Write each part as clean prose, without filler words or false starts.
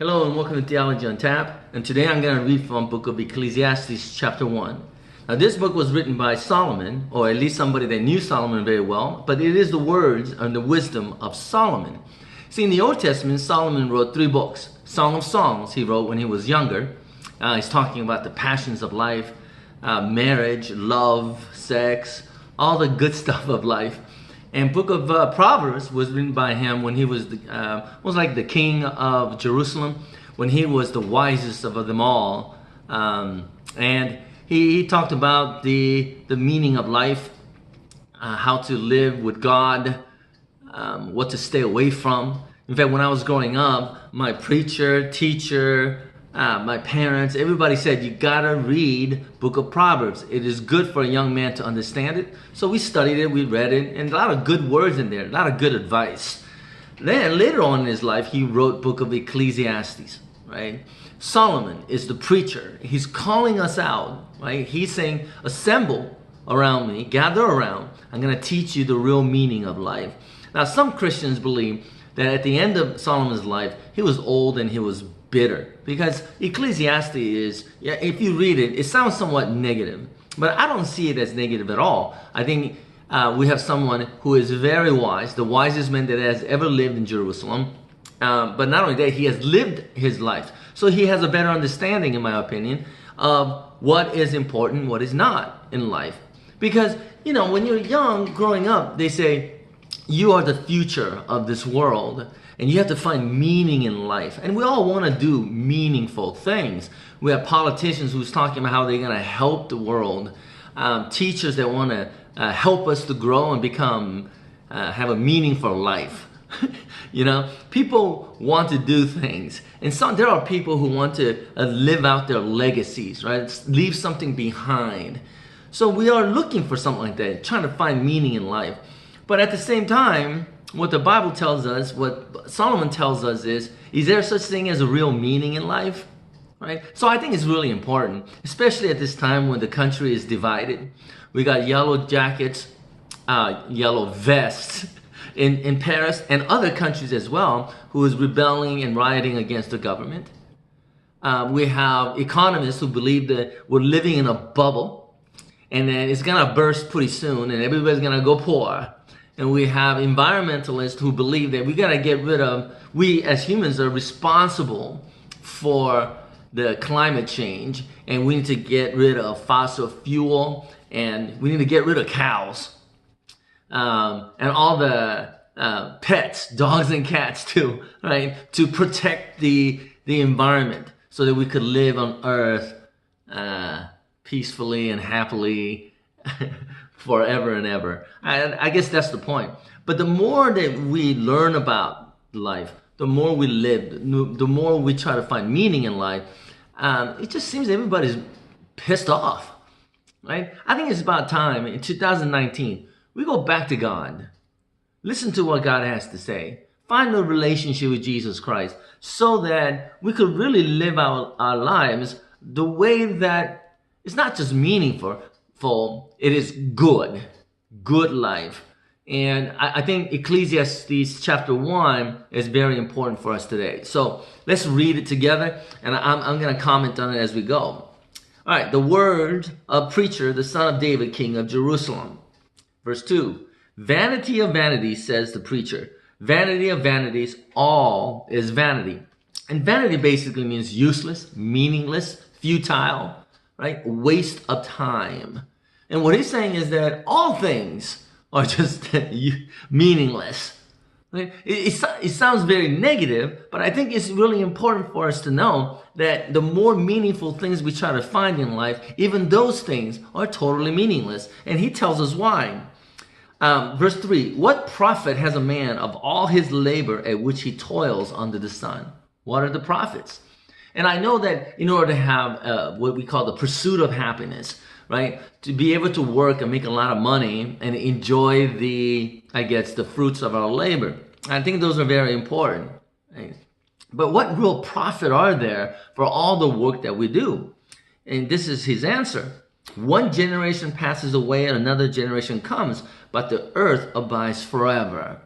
Hello and welcome to Theology on Tap. And today I'm going to read from the book of Ecclesiastes chapter 1. Now this book was written by Solomon, or at least somebody that knew Solomon very well, but it is the words and the wisdom of Solomon. See, in the Old Testament, Solomon wrote 3 books. Song of Songs he wrote when he was younger. He's talking about the passions of life, marriage, love, sex, all the good stuff of life. And book of Proverbs was written by him when he was like the king of Jerusalem, when he was the wisest of them all. And he talked about the meaning of life, how to live with God, what to stay away from. In fact, when I was growing up, my preacher, teacher, my parents, everybody said, you gotta read book of Proverbs. It is good for a young man to understand it. So we studied it, we read it, and a lot of good words in there, a lot of good advice. Then later on in his life, he wrote book of Ecclesiastes, right? Solomon is the preacher. He's calling us out, right? He's saying, assemble around me, gather around. I'm gonna teach you the real meaning of life. Now, some Christians believe that at the end of Solomon's life, he was old and he was bitter, because Ecclesiastes is, if you read it, it sounds somewhat negative, but I don't see it as negative at all. I think we have someone who is very wise, the wisest man that has ever lived in Jerusalem, but not only that, he has lived his life, so he has a better understanding, in my opinion, of what is important, what is not in life. Because, you know, when you're young, growing up, they say, you are the future of this world, and you have to find meaning in life. And we all want to do meaningful things. We have politicians who's talking about how they're going to help the world. Teachers that want to help us to grow and become, have a meaningful life. You know, people want to do things. And there are people who want to live out their legacies, right? Leave something behind. So we are looking for something like that, trying to find meaning in life. But at the same time, what the Bible tells us, what Solomon tells us is there such thing as a real meaning in life? Right? So I think it's really important, especially at this time when the country is divided. We got yellow jackets, yellow vests in Paris and other countries as well, who is rebelling and rioting against the government. We have economists who believe that we're living in a bubble and that it's gonna burst pretty soon and everybody's gonna go poor. And we have environmentalists who believe that we gotta get rid of, we as humans are responsible for the climate change, and we need to get rid of fossil fuel, and we need to get rid of cows, and all the pets, dogs and cats too, right? To protect the environment so that we could live on Earth peacefully and happily forever and ever. I guess that's the point. But the more that we learn about life, the more we live, the more we try to find meaning in life, it just seems everybody's pissed off, right? I think it's about time in 2019, we go back to God. Listen to what God has to say. Find a relationship with Jesus Christ so that we could really live out our lives the way that it's not just meaningful, it is good life. And I think Ecclesiastes chapter 1 is very important for us today. So let's read it together, and I'm going to comment on it as we go. All right, the word of preacher, the son of David, king of Jerusalem. Verse 2, vanity of vanities, says the preacher. Vanity of vanities, all is vanity. And vanity basically means useless, meaningless, futile, right? Waste of time. And what he's saying is that all things are just meaningless. Right? It sounds very negative, but I think it's really important for us to know that the more meaningful things we try to find in life, even those things are totally meaningless. And he tells us why. Verse 3, what profit has a man of all his labor at which he toils under the sun? What are the profits? And I know that in order to have what we call the pursuit of happiness, right? To be able to work and make a lot of money and enjoy the fruits of our labor. I think those are very important. Right? But what real profit are there for all the work that we do? And this is his answer. One generation passes away and another generation comes, but the earth abides forever.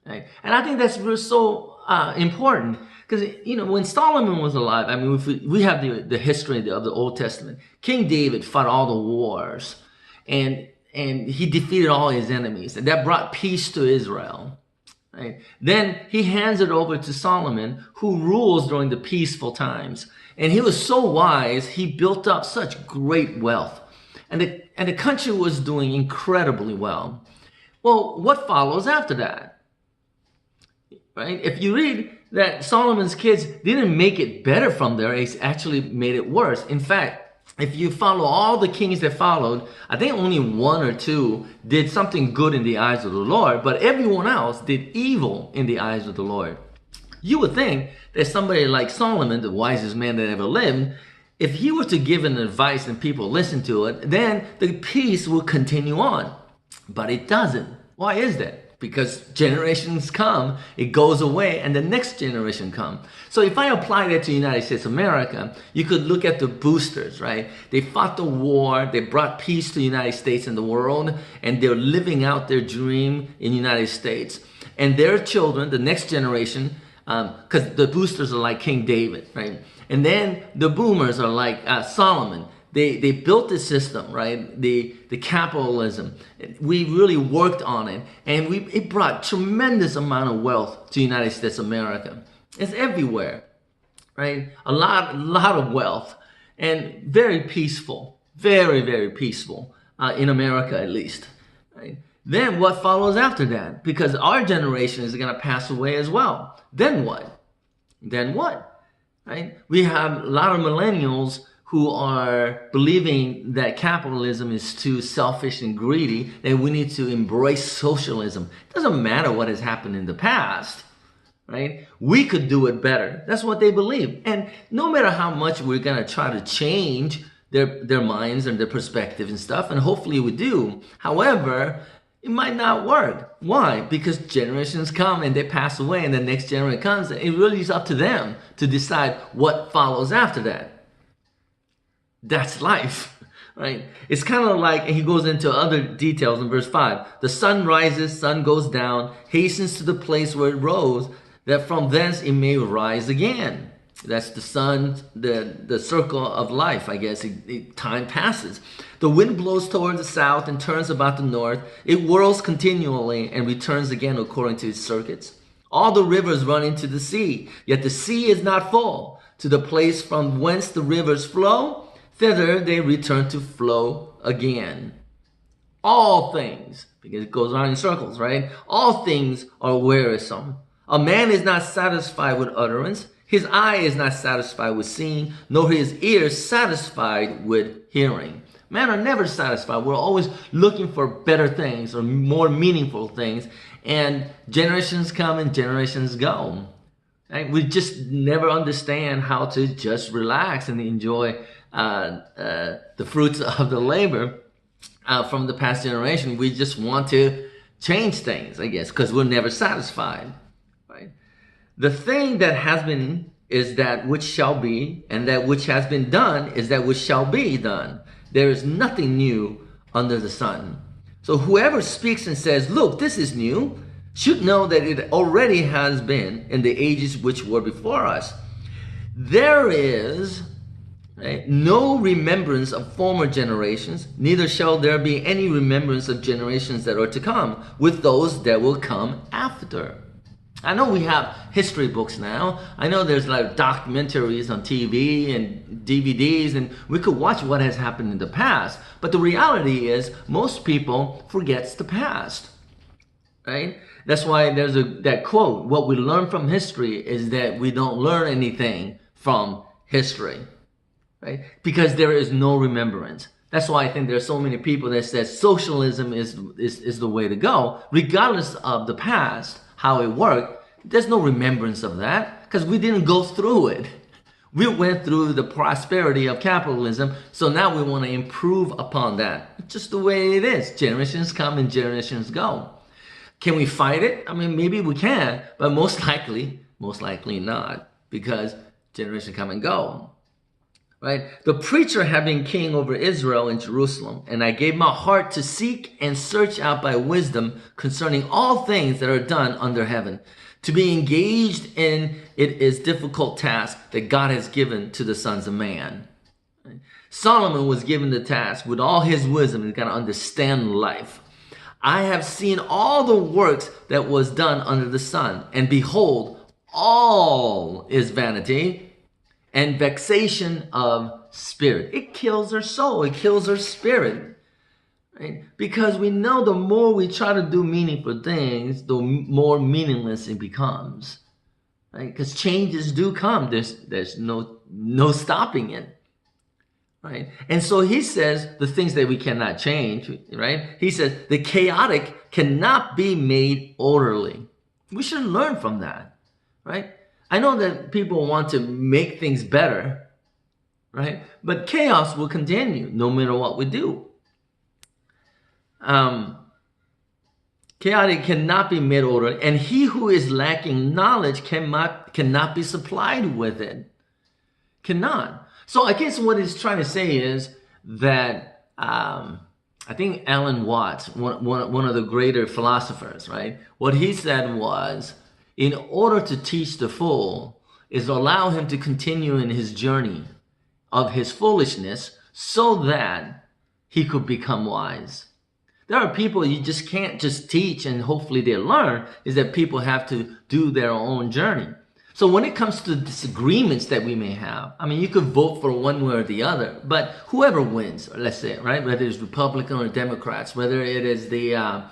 Right? And I think that's so important because, when Solomon was alive, I mean, if we have the history of the Old Testament. King David fought all the wars, and he defeated all his enemies, and that brought peace to Israel. Right? Then he hands it over to Solomon, who rules during the peaceful times. And he was so wise, he built up such great wealth. And the country was doing incredibly well. Well, what follows after that? Right? If you read that Solomon's kids didn't make it better from there, it actually made it worse. In fact, if you follow all the kings that followed, I think only one or two did something good in the eyes of the Lord, but everyone else did evil in the eyes of the Lord. You would think that somebody like Solomon, the wisest man that ever lived, if he were to give an advice and people listen to it, then the peace will continue on. But it doesn't. Why is that? Because generations come, it goes away, and the next generation come. So if I apply that to United States of America, you could look at the boosters, right? They fought the war, they brought peace to the United States and the world, and they're living out their dream in the United States. And their children, the next generation, because the boosters are like King David, right? And then the boomers are like Solomon. They built the system, right? The capitalism. We really worked on it, and it brought tremendous amount of wealth to the United States of America. It's everywhere, right? A lot of wealth, and very peaceful, very, very peaceful in America at least, right? Then what follows after that? Because our generation is going to pass away as well. Then what? Then what? Right? We have a lot of millennials who are believing that capitalism is too selfish and greedy, that we need to embrace socialism. It doesn't matter what has happened in the past, right? We could do it better. That's what they believe. And no matter how much we're going to try to change their minds and their perspectives and stuff, and hopefully we do, however, it might not work. Why? Because generations come and they pass away, and the next generation comes, and it really is up to them to decide what follows after that. That's life, right? It's kind of like, and he goes into other details in verse 5. The sun rises, sun goes down, hastens to the place where it rose, that from thence it may rise again. That's the sun, the circle of life, I guess. Time passes. The wind blows toward the south and turns about the north. It whirls continually and returns again according to its circuits. All the rivers run into the sea, yet the sea is not full. To the place from whence the rivers flow, thither they return to flow again. All things, because it goes on in circles, right? All things are wearisome. A man is not satisfied with utterance. His eye is not satisfied with seeing, nor his ears satisfied with hearing. Men are never satisfied. We're always looking for better things or more meaningful things. And generations come and generations go. Right? We just never understand how to just relax and enjoy the fruits of the labor from the past generation. We just want to change things, I guess, because we're never satisfied. Right? The thing that has been is that which shall be, and that which has been done is that which shall be done. There is nothing new under the sun. So whoever speaks and says, look, this is new, should know that it already has been in the ages which were before us. There is no remembrance of former generations, neither shall there be any remembrance of generations that are to come with those that will come after. I know we have history books now. I know there's like documentaries on TV and DVDs, and we could watch what has happened in the past. But the reality is most people forgets the past, right? That's why there's that quote, what we learn from history is that we don't learn anything from history, right? Because there is no remembrance. That's why I think there's so many people that says socialism is the way to go, regardless of the past, how it worked. There's no remembrance of that because we didn't go through it. We went through the prosperity of capitalism, so now we want to improve upon that. It's just the way it is. Generations come and generations go. Can we fight it? I mean, maybe we can, but most likely not, because generations come and go. Right? The preacher had been king over Israel in Jerusalem, and I gave my heart to seek and search out by wisdom concerning all things that are done under heaven, To be engaged in it is difficult task that God has given to the sons of man. Solomon was given the task with all his wisdom. He's got to understand life. I have seen all the works that was done under the sun, and behold, all is vanity and vexation of spirit. It kills our soul. It kills our spirit. Right? Because we know the more we try to do meaningful things, the more meaningless it becomes. Right? Because changes do come. There's no stopping it. Right? And so he says the things that we cannot change, right? He says the chaotic cannot be made orderly. We should learn from that, right? I know that people want to make things better, right? But chaos will continue no matter what we do. Chaotic cannot be made orderly, and he who is lacking knowledge cannot be supplied with it. Cannot. So I guess what he's trying to say is that I think Alan Watts, one of the greater philosophers, right? What he said was, in order to teach the fool is allow him to continue in his journey of his foolishness so that he could become wise. There are people you just can't just teach and hopefully they learn, is that people have to do their own journey. So when it comes to disagreements that we may have, I mean, you could vote for one way or the other, but whoever wins, let's say, right, whether it's Republican or Democrats, whether it is the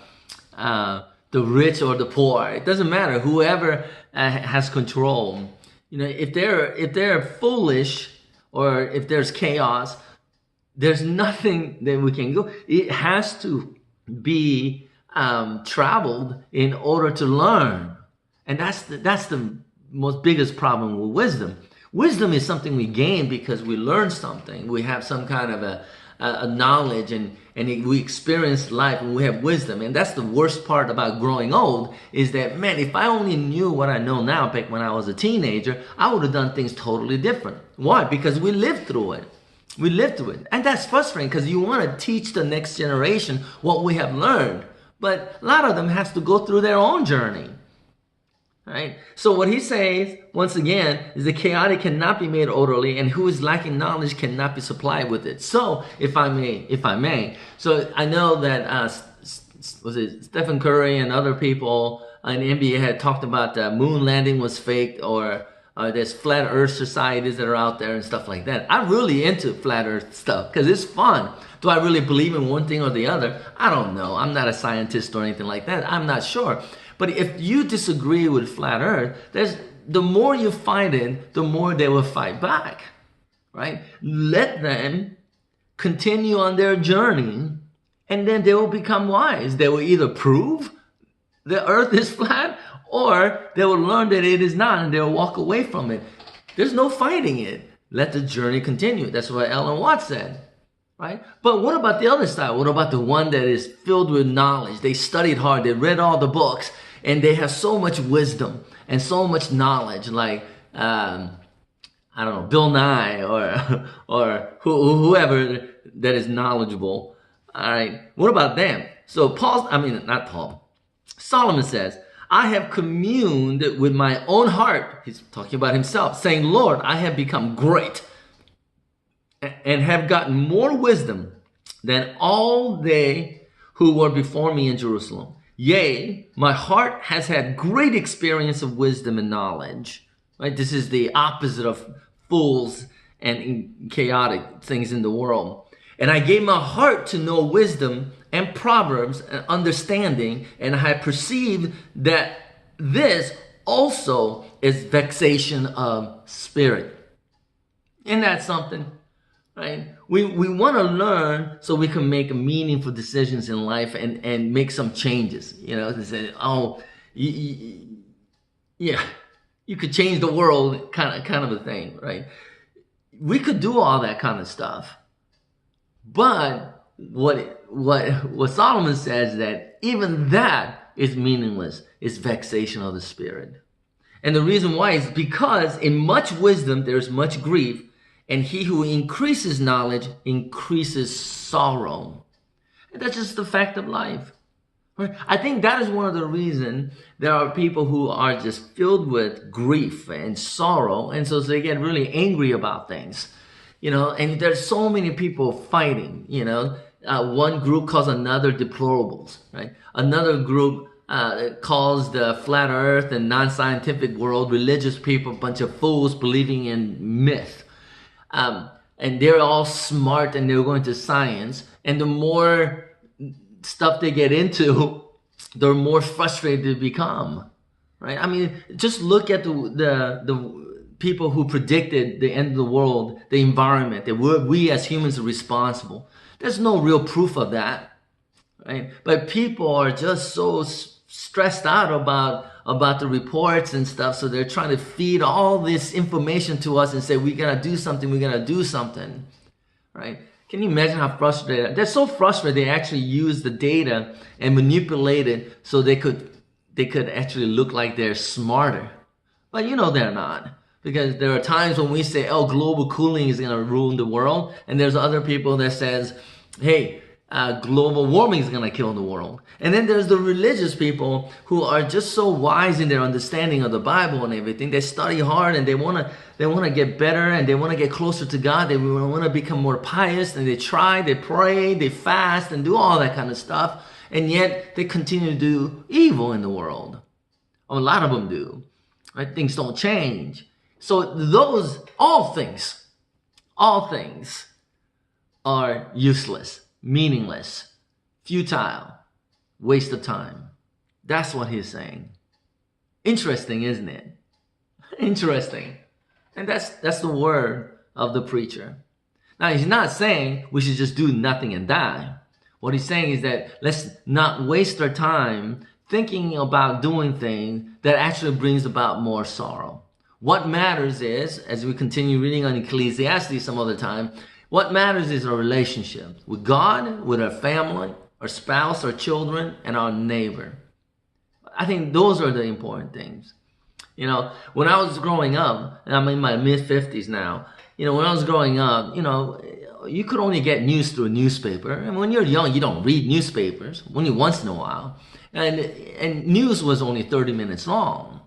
rich or the poor, it doesn't matter. Whoever has control, you know, if they're foolish or if there's chaos, there's nothing that we can go. It has to be traveled in order to learn, and that's the most biggest problem with wisdom. Wisdom is something we gain because we learn something. We have some kind of a knowledge and we experience life and we have wisdom. And that's the worst part about growing old is that, man, if I only knew what I know now back when I was a teenager, I would have done things totally different. Why? Because we lived through it. We lived through it. And that's frustrating because you want to teach the next generation what we have learned. But a lot of them has to go through their own journey. Right? So what he says, once again, is the chaotic cannot be made orderly, and who is lacking knowledge cannot be supplied with it. So, if I may, so I know that was it Stephen Curry and other people in the NBA had talked about the moon landing was faked, or there's flat earth societies that are out there and stuff like that. I'm really into flat earth stuff because it's fun. Do I really believe in one thing or the other? I don't know. I'm not a scientist or anything like that. I'm not sure. But if you disagree with flat earth, the more you fight it, the more they will fight back, right? Let them continue on their journey, and then they will become wise. They will either prove the earth is flat, or they will learn that it is not, and they will walk away from it. There's no fighting it. Let the journey continue. That's what Alan Watts said. Right? But what about the other side? What about the one that is filled with knowledge? They studied hard. They read all the books. And they have so much wisdom and so much knowledge, like, I don't know, Bill Nye or whoever that is knowledgeable. All right. What about them? So Solomon says, I have communed with my own heart. He's talking about himself, saying, Lord, I have become great and have gotten more wisdom than all they who were before me in Jerusalem. Yea, my heart has had great experience of wisdom and knowledge. Right? This is the opposite of fools and chaotic things in the world. And I gave my heart to know wisdom and proverbs and understanding, and I perceived that this also is vexation of spirit. Isn't that something? Right? We want to learn so we can make meaningful decisions in life and make some changes. You know, to say, yeah, you could change the world, kind of a thing, right? We could do all that kind of stuff, but what Solomon says that even that is meaningless. It's vexation of the spirit, and the reason why is because in much wisdom there is much grief. And he who increases knowledge increases sorrow. And that's just the fact of life. Right? I think that is one of the reasons there are people who are just filled with grief and sorrow, and so they get really angry about things, and there's so many people fighting, one group calls another deplorables, right? Another group calls the flat earth and non-scientific world religious people a bunch of fools believing in myth. And they're all smart and they're going to science, and the more stuff they get into, the more frustrated they become, right? I mean, just look at the people who predicted the end of the world, the environment, that we as humans are responsible. There's no real proof of that, right? But people are just so stressed out about the reports and stuff, so they're trying to feed all this information to us and say, we gotta do something, right? Can you imagine how frustrated they're? So frustrated they actually use the data and manipulate it so they could actually look like they're smarter. But they're not. Because there are times when we say, oh, global cooling is going to ruin the world. And there's other people that says, hey, global warming is going to kill the world. And then there's the religious people who are just so wise in their understanding of the Bible and everything. They study hard and they want to get better and they want to get closer to God. They want to become more pious, and they try, they pray, they fast and do all that kind of stuff. And yet they continue to do evil in the world. A lot of them do. Right? Things don't change. So all things are useless, meaningless, futile, waste of time. That's what he's saying. Interesting, isn't it? Interesting. And that's the word of the preacher. Now, he's not saying we should just do nothing and die. What he's saying is that let's not waste our time thinking about doing things that actually brings about more sorrow. What matters is, as we continue reading on Ecclesiastes some other time, what matters is our relationship with God, with our family, our spouse, our children, and our neighbor. I think those are the important things. When I was growing up, and I'm in my mid-50s now, when I was growing up, you could only get news through a newspaper. And when you're young, you don't read newspapers, only once in a while. And news was only 30 minutes long.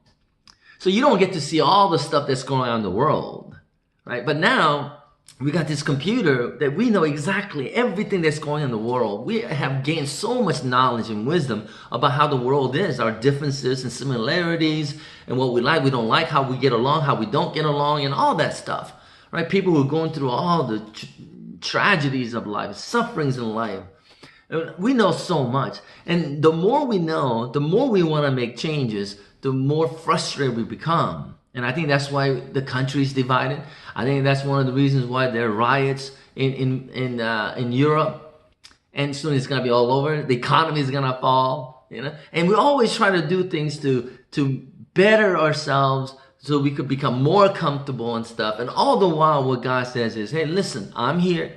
So you don't get to see all the stuff that's going on in the world, right? But now we got this computer that we know exactly everything that's going on in the world. We have gained so much knowledge and wisdom about how the world is, our differences and similarities, and what we like, we don't like, how we get along, how we don't get along, and all that stuff, right? People who are going through all the tragedies of life, sufferings in life. We know so much. And the more we know, the more we want to make changes, the more frustrated we become. And I think that's why the country is divided. I think that's one of the reasons why there are riots in Europe. And soon it's going to be all over. The economy is going to fall, And we always try to do things to better ourselves so we could become more comfortable and stuff. And all the while what God says is, hey, listen, I'm here.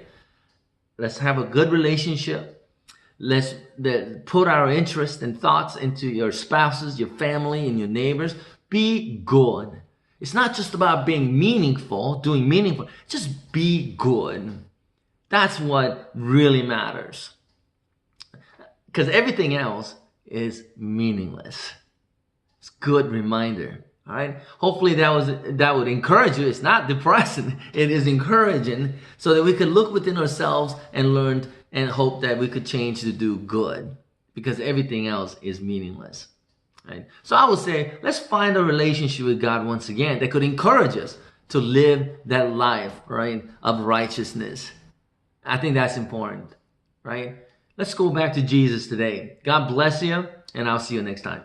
Let's have a good relationship. Let's put our interest and thoughts into your spouses, your family, and your neighbors. Be good. It's not just about being meaningful, doing meaningful. Just be good. That's what really matters. Because everything else is meaningless. It's a good reminder. All right. Hopefully that would encourage you. It's not depressing. It is encouraging, so that we could look within ourselves and learn and hope that we could change to do good, because everything else is meaningless. Right? So I would say, let's find a relationship with God once again that could encourage us to live that life, right, of righteousness. I think that's important, right? Let's go back to Jesus today. God bless you, and I'll see you next time.